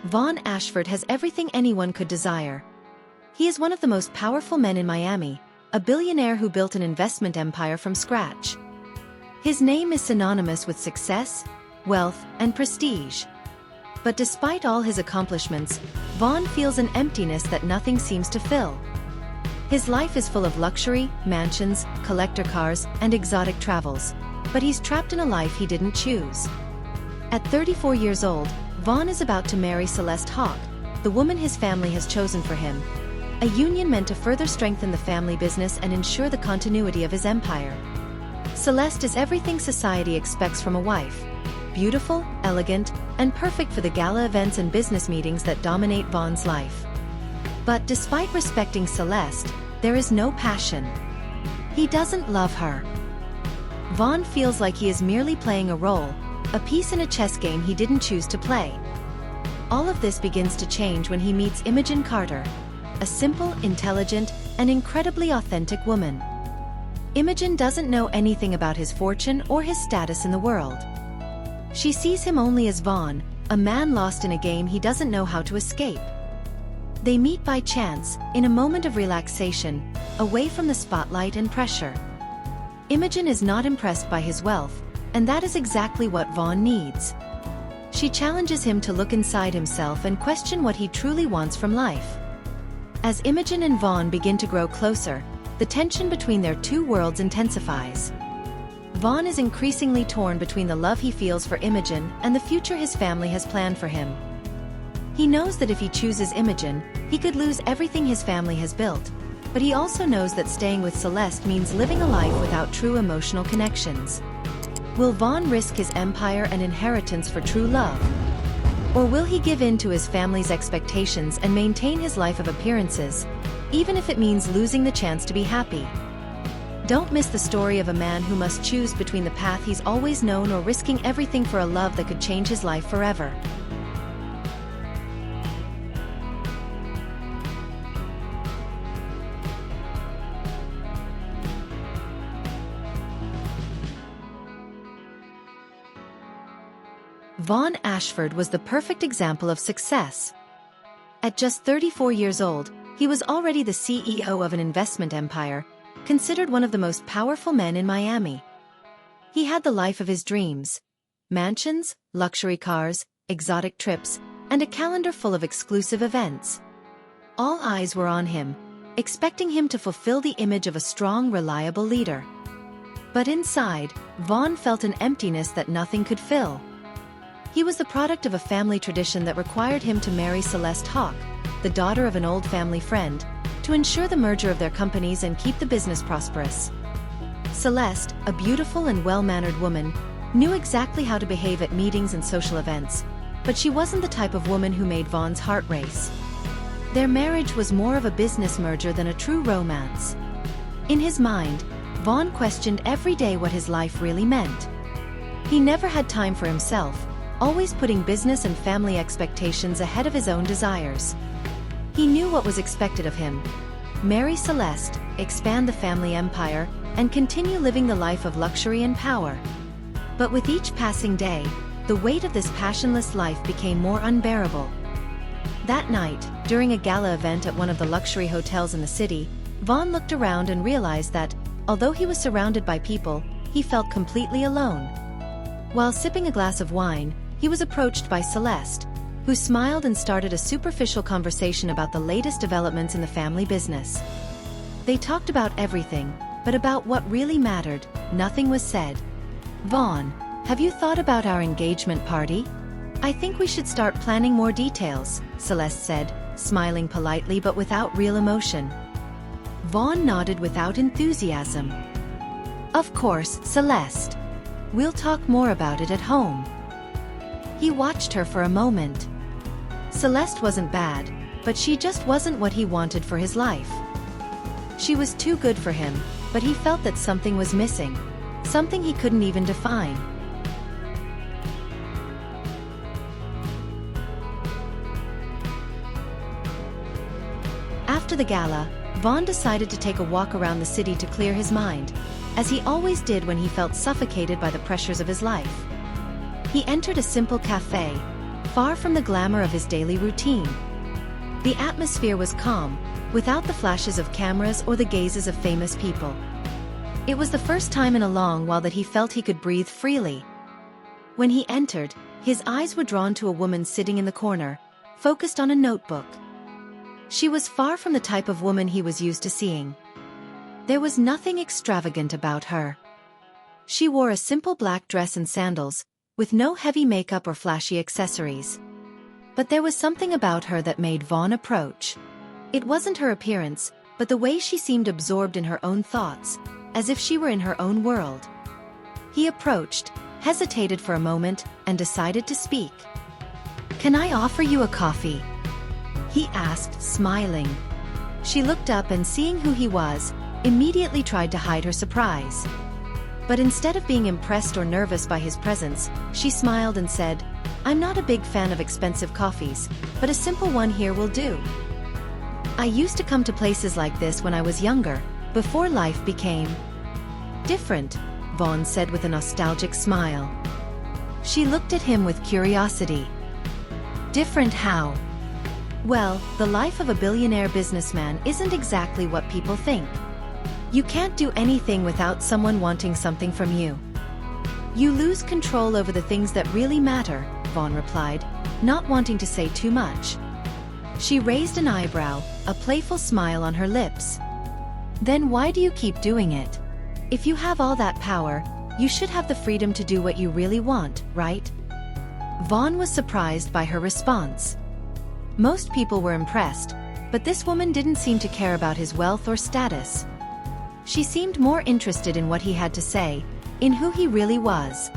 Vaughn Ashford has everything anyone could desire. He is one of the most powerful men in Miami, a billionaire who built an investment empire from scratch. His name is synonymous with success, wealth, and prestige. But despite all his accomplishments, Vaughn feels an emptiness that nothing seems to fill. His life is full of luxury, mansions, collector cars, and exotic travels, but he's trapped in a life he didn't choose. At 34 years old, Vaughn is about to marry Celeste Hawke, the woman his family has chosen for him, a union meant to further strengthen the family business and ensure the continuity of his empire. Celeste is everything society expects from a wife: beautiful, elegant, and perfect for the gala events and business meetings that dominate Vaughn's life. But despite respecting Celeste, there is no passion. He doesn't love her. Vaughn feels like he is merely playing a role, a piece in a chess game he didn't choose to play. All of this begins to change when he meets Imogen Carter, a simple, intelligent, and incredibly authentic woman. Imogen doesn't know anything about his fortune or his status in the world. She sees him only as Vaughn, a man lost in a game he doesn't know how to escape. They meet by chance, in a moment of relaxation, away from the spotlight and pressure. Imogen is not impressed by his wealth, and that is exactly what Vaughn needs. She challenges him to look inside himself and question what he truly wants from life. As Imogen and Vaughn begin to grow closer, the tension between their two worlds intensifies. Vaughn is increasingly torn between the love he feels for Imogen and the future his family has planned for him. He knows that if he chooses Imogen, he could lose everything his family has built, but he also knows that staying with Celeste means living a life without true emotional connections. Will Vaughn risk his empire and inheritance for true love? Or will he give in to his family's expectations and maintain his life of appearances, even if it means losing the chance to be happy? Don't miss the story of a man who must choose between the path he's always known or risking everything for a love that could change his life forever. Vaughn Ashford was the perfect example of success. At just 34 years old, he was already the CEO of an investment empire, considered one of the most powerful men in Miami. He had the life of his dreams: mansions, luxury cars, exotic trips, and a calendar full of exclusive events. All eyes were on him, expecting him to fulfill the image of a strong, reliable leader. But inside, Vaughn felt an emptiness that nothing could fill. He was the product of a family tradition that required him to marry Celeste Hawke, the daughter of an old family friend, to ensure the merger of their companies and keep the business prosperous. Celeste, a beautiful and well-mannered woman, knew exactly how to behave at meetings and social events, but she wasn't the type of woman who made Vaughn's heart race. Their marriage was more of a business merger than a true romance. In his mind, Vaughn questioned every day what his life really meant. He never had time for himself, always putting business and family expectations ahead of his own desires. He knew what was expected of him: marry Celeste, expand the family empire, and continue living the life of luxury and power. But with each passing day, the weight of this passionless life became more unbearable. That night, during a gala event at one of the luxury hotels in the city, Vaughn looked around and realized that, although he was surrounded by people, he felt completely alone. While sipping a glass of wine, he was approached by Celeste, who smiled and started a superficial conversation about the latest developments in the family business. They talked about everything, but about what really mattered, nothing was said. "Vaughn, have you thought about our engagement party? I think we should start planning more details," Celeste said, smiling politely but without real emotion. Vaughn nodded without enthusiasm. "Of course, Celeste. We'll talk more about it at home." He watched her for a moment. Celeste wasn't bad, but she just wasn't what he wanted for his life. She was too good for him, but he felt that something was missing, something he couldn't even define. After the gala, Vaughn decided to take a walk around the city to clear his mind, as he always did when he felt suffocated by the pressures of his life. He entered a simple cafe, far from the glamour of his daily routine. The atmosphere was calm, without the flashes of cameras or the gazes of famous people. It was the first time in a long while that he felt he could breathe freely. When he entered, his eyes were drawn to a woman sitting in the corner, focused on a notebook. She was far from the type of woman he was used to seeing. There was nothing extravagant about her. She wore a simple black dress and sandals, with no heavy makeup or flashy accessories. But there was something about her that made Vaughn approach. It wasn't her appearance, but the way she seemed absorbed in her own thoughts, as if she were in her own world. He approached, hesitated for a moment, and decided to speak. "Can I offer you a coffee?" he asked, smiling. She looked up and seeing who he was, immediately tried to hide her surprise. But instead of being impressed or nervous by his presence, she smiled and said, "I'm not a big fan of expensive coffees, but a simple one here will do. I used to come to places like this when I was younger, before life became different," Vaughn said with a nostalgic smile. She looked at him with curiosity. "Different how?" "Well, the life of a billionaire businessman isn't exactly what people think. You can't do anything without someone wanting something from you. You lose control over the things that really matter," Vaughn replied, not wanting to say too much. She raised an eyebrow, a playful smile on her lips. "Then why do you keep doing it? If you have all that power, you should have the freedom to do what you really want, right?" Vaughn was surprised by her response. Most people were impressed, but this woman didn't seem to care about his wealth or status. She seemed more interested in what he had to say, in who he really was.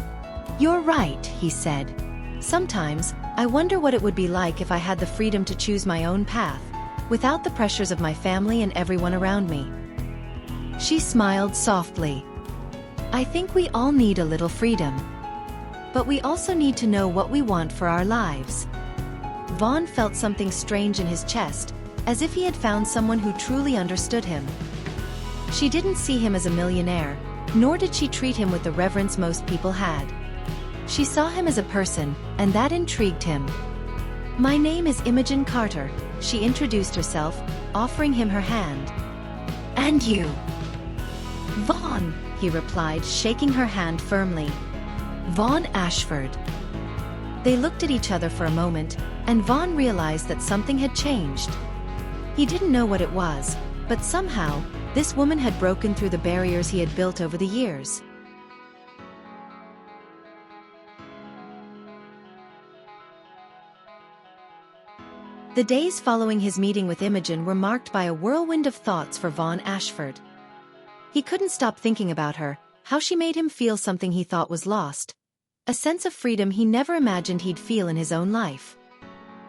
"You're right," he said. "Sometimes, I wonder what it would be like if I had the freedom to choose my own path, without the pressures of my family and everyone around me." She smiled softly. "I think we all need a little freedom. But we also need to know what we want for our lives." Vaughn felt something strange in his chest, as if he had found someone who truly understood him. She didn't see him as a millionaire, nor did she treat him with the reverence most people had. She saw him as a person, and that intrigued him. "My name is Imogen Carter," she introduced herself, offering him her hand. "And you?" "Vaughn," he replied, shaking her hand firmly. "Vaughn Ashford." They looked at each other for a moment, and Vaughn realized that something had changed. He didn't know what it was, but somehow, this woman had broken through the barriers he had built over the years. The days following his meeting with Imogen were marked by a whirlwind of thoughts for Vaughn Ashford. He couldn't stop thinking about her, how she made him feel something he thought was lost. A sense of freedom he never imagined he'd feel in his own life.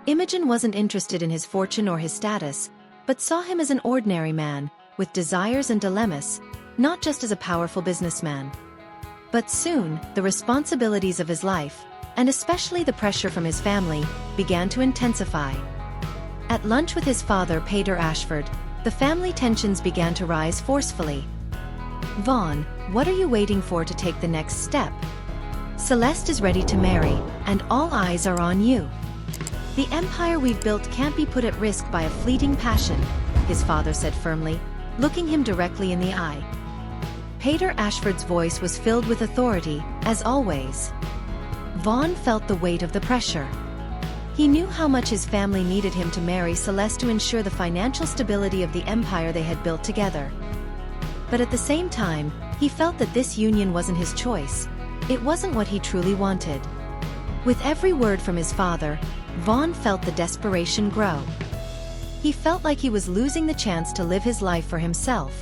Imogen wasn't interested in his fortune or his status, but saw him as an ordinary man, with desires and dilemmas, not just as a powerful businessman. But soon, the responsibilities of his life, and especially the pressure from his family, began to intensify. At lunch with his father, Peter Ashford, the family tensions began to rise forcefully. "Vaughn, what are you waiting for to take the next step? Celeste is ready to marry, and all eyes are on you. The empire we've built can't be put at risk by a fleeting passion," his father said firmly, looking him directly in the eye. Peter Ashford's voice was filled with authority, as always. Vaughn felt the weight of the pressure. He knew how much his family needed him to marry Celeste to ensure the financial stability of the empire they had built together. But at the same time, he felt that this union wasn't his choice. It wasn't what he truly wanted. With every word from his father, Vaughn felt the desperation grow. He felt like he was losing the chance to live his life for himself.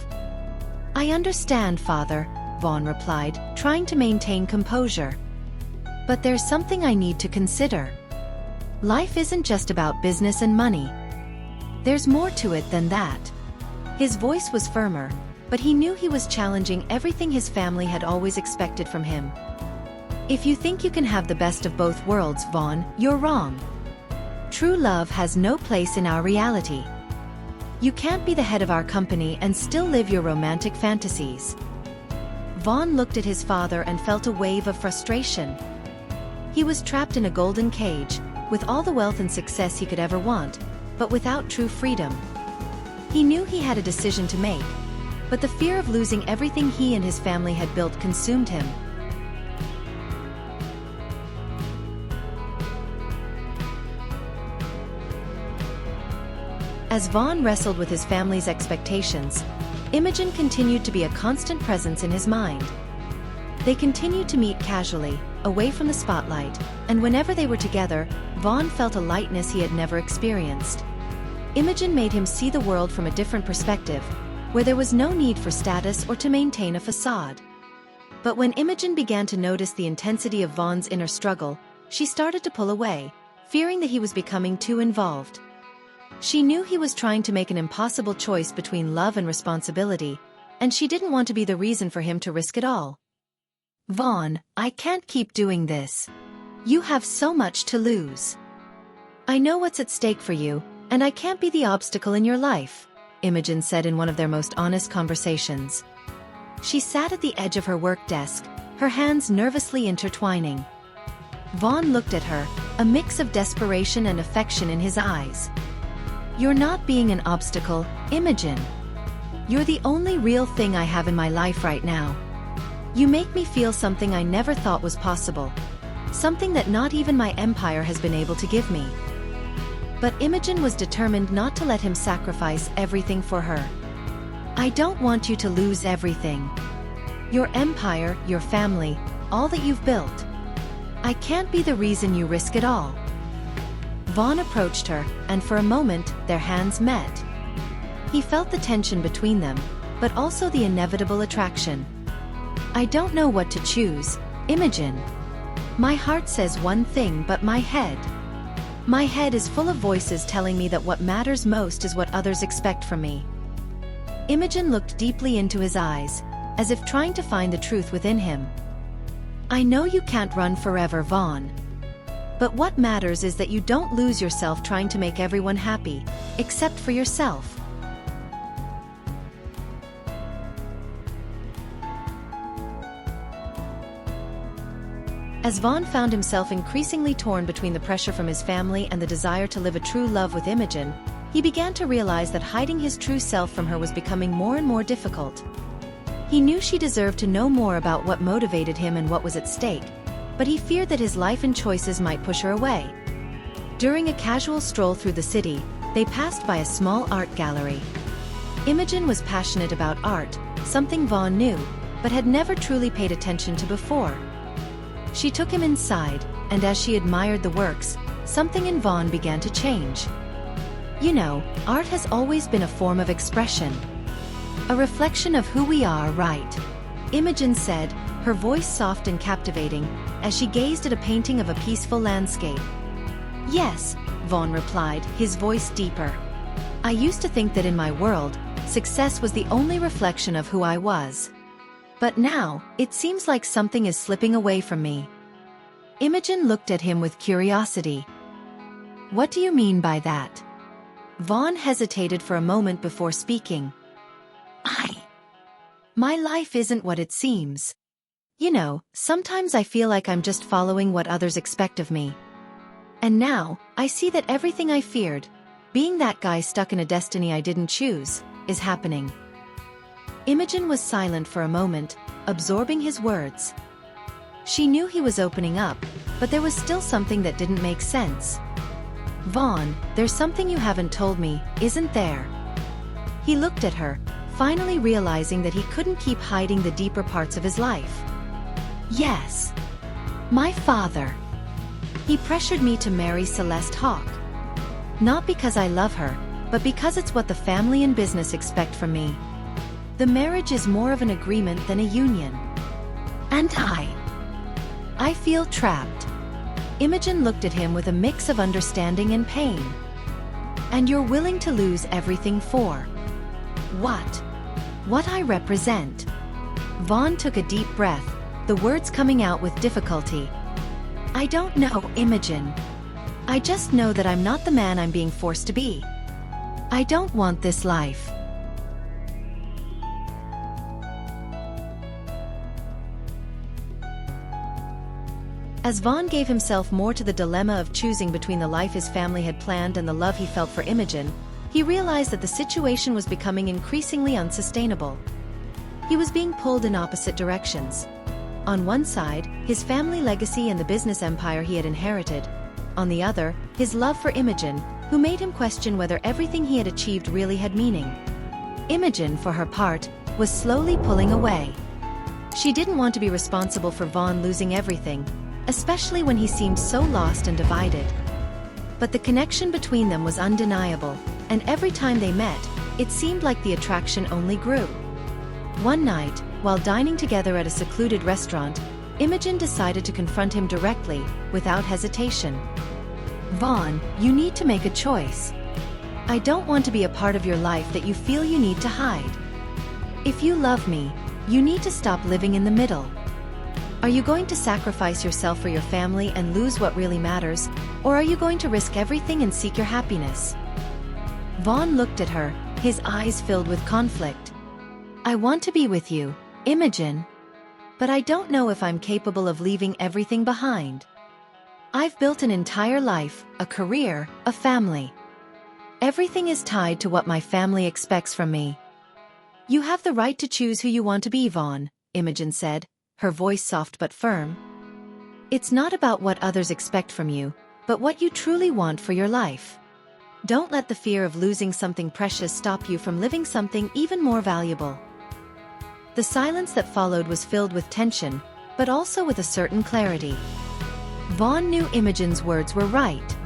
"I understand, Father," Vaughn replied, trying to maintain composure. "But there's something I need to consider. Life isn't just about business and money. There's more to it than that." His voice was firmer, but he knew he was challenging everything his family had always expected from him. "If you think you can have the best of both worlds, Vaughn, you're wrong. True love has no place in our reality. You can't be the head of our company and still live your romantic fantasies." Vaughn looked at his father and felt a wave of frustration. He was trapped in a golden cage, with all the wealth and success he could ever want, but without true freedom. He knew he had a decision to make, but the fear of losing everything he and his family had built consumed him. As Vaughn wrestled with his family's expectations, Imogen continued to be a constant presence in his mind. They continued to meet casually, away from the spotlight, and whenever they were together, Vaughn felt a lightness he had never experienced. Imogen made him see the world from a different perspective, where there was no need for status or to maintain a facade. But when Imogen began to notice the intensity of Vaughn's inner struggle, she started to pull away, fearing that he was becoming too involved. She knew he was trying to make an impossible choice between love and responsibility, and she didn't want to be the reason for him to risk it all. "Vaughn, I can't keep doing this. You have so much to lose. I know what's at stake for you, and I can't be the obstacle in your life," Imogen said in one of their most honest conversations. She sat at the edge of her work desk, her hands nervously intertwining. Vaughn looked at her, a mix of desperation and affection in his eyes. "You're not being an obstacle, Imogen. You're the only real thing I have in my life right now. You make me feel something I never thought was possible. Something that not even my empire has been able to give me." But Imogen was determined not to let him sacrifice everything for her. "I don't want you to lose everything. Your empire, your family, all that you've built. I can't be the reason you risk it all." Vaughn approached her, and for a moment, their hands met. He felt the tension between them, but also the inevitable attraction. "I don't know what to choose, Imogen. My heart says one thing, but my head is full of voices telling me that what matters most is what others expect from me." Imogen looked deeply into his eyes, as if trying to find the truth within him. "I know you can't run forever, Vaughn. But what matters is that you don't lose yourself trying to make everyone happy, except for yourself." As Vaughn found himself increasingly torn between the pressure from his family and the desire to live a true love with Imogen, he began to realize that hiding his true self from her was becoming more and more difficult. He knew she deserved to know more about what motivated him and what was at stake, but he feared that his life and choices might push her away. During a casual stroll through the city, they passed by a small art gallery. Imogen was passionate about art, something Vaughn knew, but had never truly paid attention to before. She took him inside, and as she admired the works, something in Vaughn began to change. "You know, art has always been a form of expression. A reflection of who we are, right?" Imogen said, her voice soft and captivating, as she gazed at a painting of a peaceful landscape. "Yes," Vaughn replied, his voice deeper. "I used to think that in my world, success was the only reflection of who I was. But now, it seems like something is slipping away from me." Imogen looked at him with curiosity. "What do you mean by that?" Vaughn hesitated for a moment before speaking. My life isn't what it seems. You know, sometimes I feel like I'm just following what others expect of me. And now, I see that everything I feared, being that guy stuck in a destiny I didn't choose, is happening." Imogen was silent for a moment, absorbing his words. She knew he was opening up, but there was still something that didn't make sense. "Vaughn, there's something you haven't told me, isn't there?" He looked at her, finally realizing that he couldn't keep hiding the deeper parts of his life. "Yes. My father. He pressured me to marry Celeste Hawke. Not because I love her, but because it's what the family and business expect from me. The marriage is more of an agreement than a union. And I feel trapped." Imogen looked at him with a mix of understanding and pain. "And you're willing to lose everything for what? What I represent?" Vaughn took a deep breath, the words coming out with difficulty. "I don't know, Imogen. I just know that I'm not the man I'm being forced to be. I don't want this life." As Vaughn gave himself more to the dilemma of choosing between the life his family had planned and the love he felt for Imogen, he realized that the situation was becoming increasingly unsustainable. He was being pulled in opposite directions. On one side, his family legacy and the business empire he had inherited. On the other, his love for Imogen, who made him question whether everything he had achieved really had meaning. Imogen, for her part, was slowly pulling away. She didn't want to be responsible for Vaughn losing everything, especially when he seemed so lost and divided. But the connection between them was undeniable, and every time they met, it seemed like the attraction only grew. One night, while dining together at a secluded restaurant, Imogen decided to confront him directly, without hesitation. "Vaughn, you need to make a choice. I don't want to be a part of your life that you feel you need to hide. If you love me, you need to stop living in the middle. Are you going to sacrifice yourself for your family and lose what really matters, or are you going to risk everything and seek your happiness?" Vaughn looked at her, his eyes filled with conflict. "I want to be with you, Imogen. But I don't know if I'm capable of leaving everything behind. I've built an entire life, a career, a family. Everything is tied to what my family expects from me." "You have the right to choose who you want to be, Vaughn," Imogen said, her voice soft but firm. "It's not about what others expect from you, but what you truly want for your life. Don't let the fear of losing something precious stop you from living something even more valuable." The silence that followed was filled with tension, but also with a certain clarity. Vaughn knew Imogen's words were right.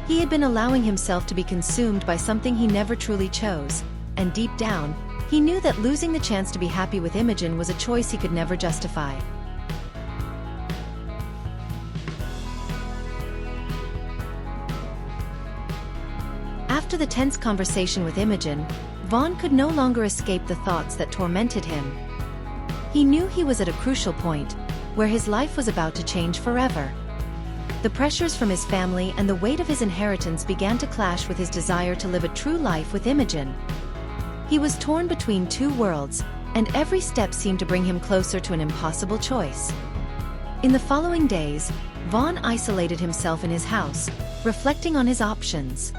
He had been allowing himself to be consumed by something he never truly chose, and deep down, he knew that losing the chance to be happy with Imogen was a choice he could never justify. After the tense conversation with Imogen, Vaughn could no longer escape the thoughts that tormented him. He knew he was at a crucial point, where his life was about to change forever. The pressures from his family and the weight of his inheritance began to clash with his desire to live a true life with Imogen. He was torn between two worlds, and every step seemed to bring him closer to an impossible choice. In the following days, Vaughn isolated himself in his house, reflecting on his options.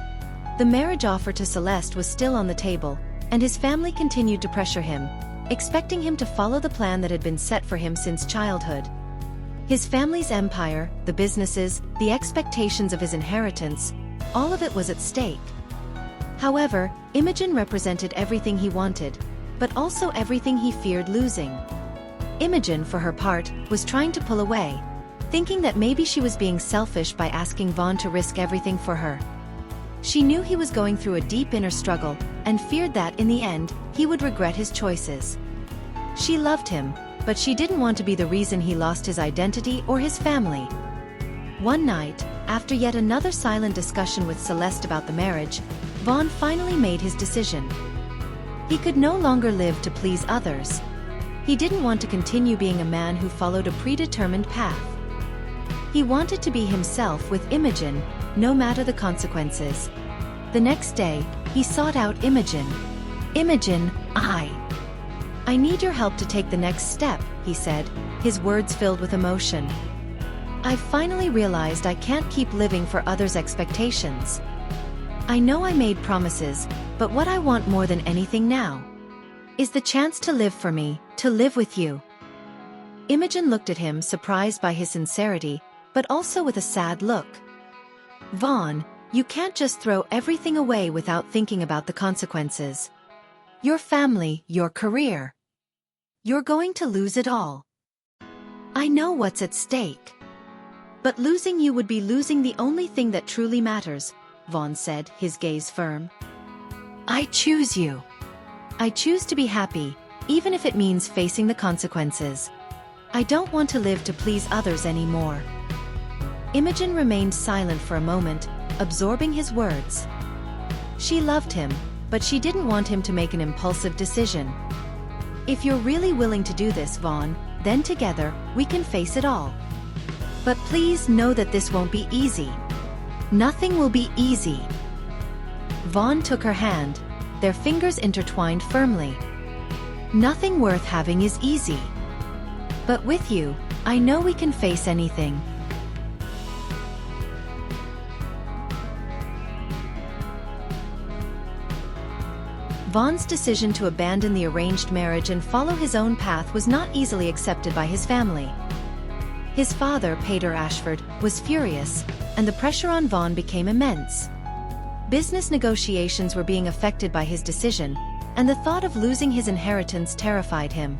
The marriage offer to Celeste was still on the table, and his family continued to pressure him, expecting him to follow the plan that had been set for him since childhood. His family's empire, the businesses, the expectations of his inheritance, all of it was at stake. However, Imogen represented everything he wanted, but also everything he feared losing. Imogen, for her part, was trying to pull away, thinking that maybe she was being selfish by asking Vaughn to risk everything for her. She knew he was going through a deep inner struggle, and feared that, in the end, he would regret his choices. She loved him, but she didn't want to be the reason he lost his identity or his family. One night, after yet another silent discussion with Celeste about the marriage, Vaughn finally made his decision. He could no longer live to please others. He didn't want to continue being a man who followed a predetermined path. He wanted to be himself with Imogen, no matter the consequences. The next day, he sought out Imogen. "Imogen, I need your help to take the next step," he said, his words filled with emotion. "I've finally realized I can't keep living for others' expectations. I know I made promises, but what I want more than anything now is the chance to live for me, to live with you." Imogen looked at him, surprised by his sincerity, but also with a sad look. "Vaughn, you can't just throw everything away without thinking about the consequences. Your family, your career. You're going to lose it all. I know what's at stake. But losing you would be losing the only thing that truly matters," Vaughn said, his gaze firm. "I choose you. I choose to be happy, even if it means facing the consequences. I don't want to live to please others anymore." Imogen remained silent for a moment, absorbing his words. She loved him, but she didn't want him to make an impulsive decision. "If you're really willing to do this, Vaughn, then together, we can face it all. But please know that this won't be easy. Nothing will be easy." Vaughn took her hand, their fingers intertwined firmly. "Nothing worth having is easy. But with you, I know we can face anything." Vaughn's decision to abandon the arranged marriage and follow his own path was not easily accepted by his family. His father, Peter Ashford, was furious, and the pressure on Vaughn became immense. Business negotiations were being affected by his decision, and the thought of losing his inheritance terrified him.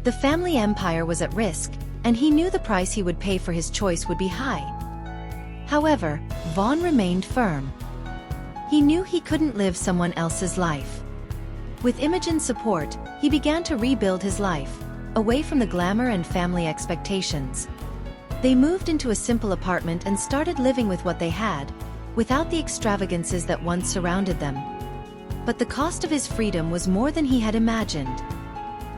The family empire was at risk, and he knew the price he would pay for his choice would be high. However, Vaughn remained firm. He knew he couldn't live someone else's life. With Imogen's support, he began to rebuild his life, away from the glamour and family expectations. They moved into a simple apartment and started living with what they had, without the extravagances that once surrounded them. But the cost of his freedom was more than he had imagined.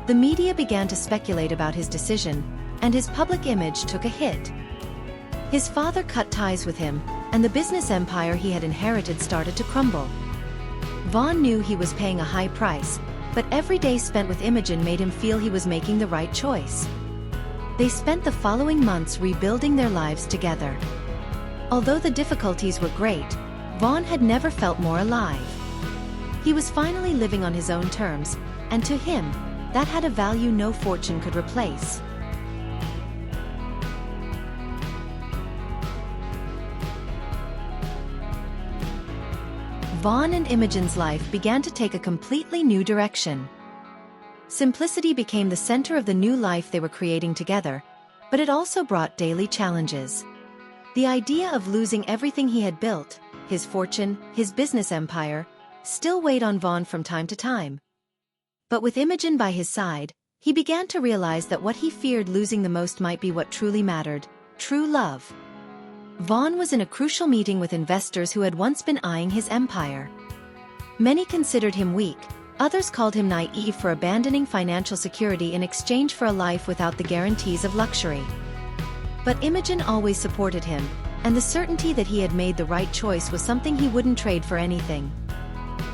The media began to speculate about his decision, and his public image took a hit. His father cut ties with him, and the business empire he had inherited started to crumble. Vaughn knew he was paying a high price, but every day spent with Imogen made him feel he was making the right choice. They spent the following months rebuilding their lives together. Although the difficulties were great, Vaughn had never felt more alive. He was finally living on his own terms, and to him, that had a value no fortune could replace. Vaughn and Imogen's life began to take a completely new direction. Simplicity became the center of the new life they were creating together, but it also brought daily challenges. The idea of losing everything he had built, his fortune, his business empire, still weighed on Vaughn from time to time. But with Imogen by his side, he began to realize that what he feared losing the most might be what truly mattered: true love. Vaughn was in a crucial meeting with investors who had once been eyeing his empire. Many considered him weak, others called him naive for abandoning financial security in exchange for a life without the guarantees of luxury. But Imogen always supported him, and the certainty that he had made the right choice was something he wouldn't trade for anything.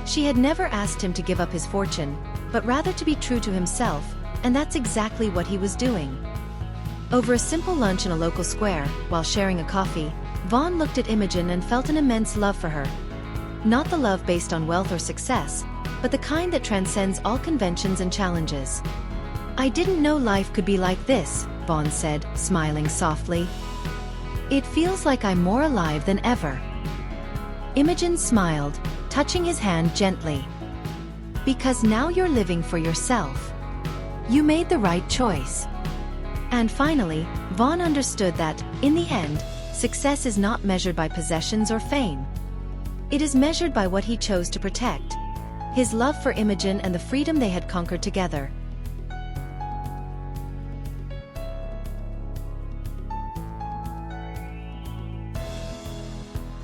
She had never asked him to give up his fortune, but rather to be true to himself, and that's exactly what he was doing. Over a simple lunch in a local square, while sharing a coffee, Vaughn looked at Imogen and felt an immense love for her. Not the love based on wealth or success, but the kind that transcends all conventions and challenges. "I didn't know life could be like this," Vaughn said, smiling softly. "It feels like I'm more alive than ever." Imogen smiled, touching his hand gently. "Because now you're living for yourself. You made the right choice." And finally, Vaughn understood that, in the end, success is not measured by possessions or fame. It is measured by what he chose to protect: his love for Imogen and the freedom they had conquered together.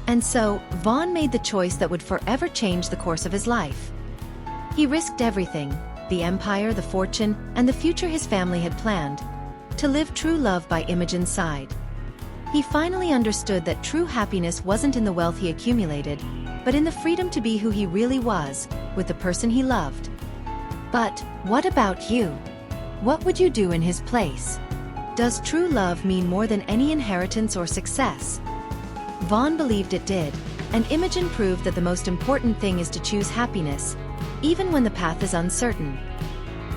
And so, Vaughn made the choice that would forever change the course of his life. He risked everything: the empire, the fortune, and the future his family had planned, to live true love by Imogen's side. He finally understood that true happiness wasn't in the wealth he accumulated, but in the freedom to be who he really was, with the person he loved. But, what about you? What would you do in his place? Does true love mean more than any inheritance or success? Vaughn believed it did, and Imogen proved that the most important thing is to choose happiness, even when the path is uncertain.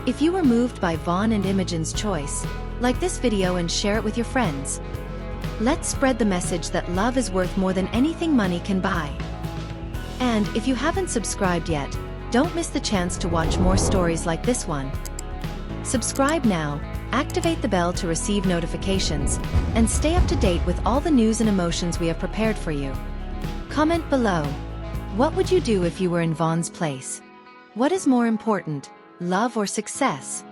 If you were moved by Vaughn and Imogen's choice, like this video and share it with your friends. Let's spread the message that love is worth more than anything money can buy. And if you haven't subscribed yet, don't miss the chance to watch more stories like this one. Subscribe now, activate the bell to receive notifications, and stay up to date with all the news and emotions we have prepared for you. Comment below. What would you do if you were in Vaughn's place? What is more important, love or success?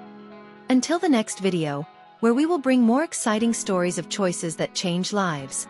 Until the next video, where we will bring more exciting stories of choices that change lives.